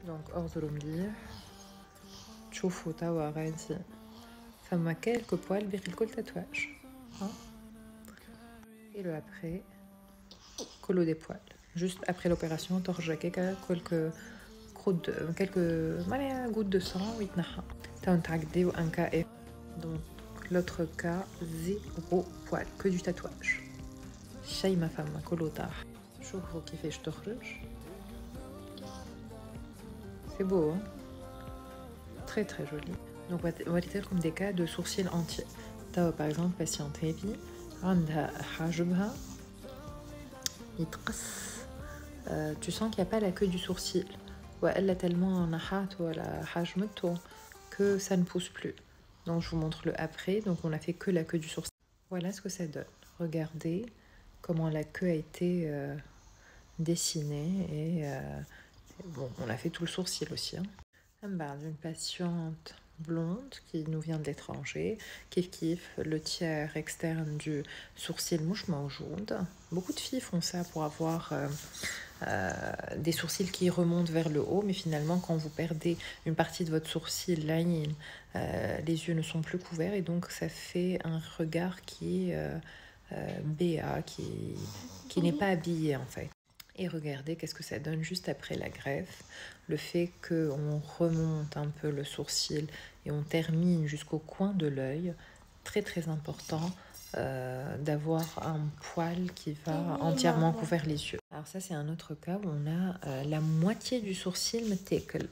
Donc انظروا مليح تشوفوا توا غادي فما quelques poils باقي الكل tatouage. Et le après, colo des poils. Juste après l'opération, torche quelques gouttes de sang, ou un cas. Donc l'autre cas, 0 poil, que du tatouage. Chez ma femme, colo tard. شوفوا كيفاش تخرج. C'est beau, hein? Très très joli. Donc on va dire comme des cas de sourcils entiers. Par exemple, patiente heavy, عندها حاجبها يتقص. Tu sens qu'il n'y a pas la queue du sourcil. Elle a tellement نحات ولا حجمته que ça ne pousse plus. Donc je vous montre le après. Donc on a fait que la queue du sourcil. Voilà ce que ça donne. Regardez comment la queue a été dessinée et bon, on a fait tout le sourcil aussi. Hein. Une patiente blonde qui nous vient de l'étranger, kif le tiers externe du sourcil mouche maujoud. Beaucoup de filles font ça pour avoir des sourcils qui remontent vers le haut, mais finalement quand vous perdez une partie de votre sourcil, l'œil, les yeux ne sont plus couverts et donc ça fait un regard qui est béat, qui n'est pas habillé en fait. Et regardez qu'est-ce que ça donne juste après la greffe. Le fait qu'on remonte un peu le sourcil et on termine jusqu'au coin de l'œil. Très très important d'avoir un poil qui va entièrement couvrir les yeux. Alors ça c'est un autre cas où on a la moitié du sourcil متاكل.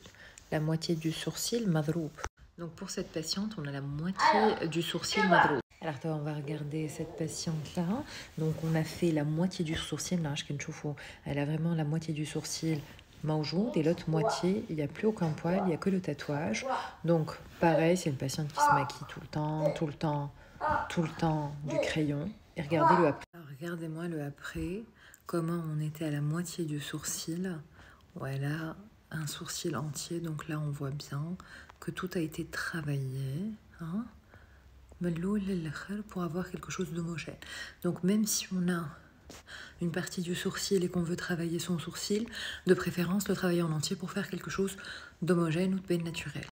La moitié du sourcil madroub. Donc pour cette patiente, on a la moitié du sourcil madroub. Alors on va regarder cette patiente là. Donc on a fait la moitié du sourcil. Là, elle a vraiment la moitié du sourcil maujoud et l'autre moitié, il n'y a plus aucun poil, il n'y a que le tatouage. Donc pareil, c'est une patiente qui se maquille tout le temps du crayon. Et regardez le après. Regardez-moi le après, comment on était à la moitié du sourcil. Voilà, un sourcil entier. Donc là, on voit bien que tout a été travaillé. Hein, pour avoir quelque chose d'homogène. Donc même si on a une partie du sourcil et qu'on veut travailler son sourcil, de préférence le travailler en entier pour faire quelque chose d'homogène ou de bien naturel.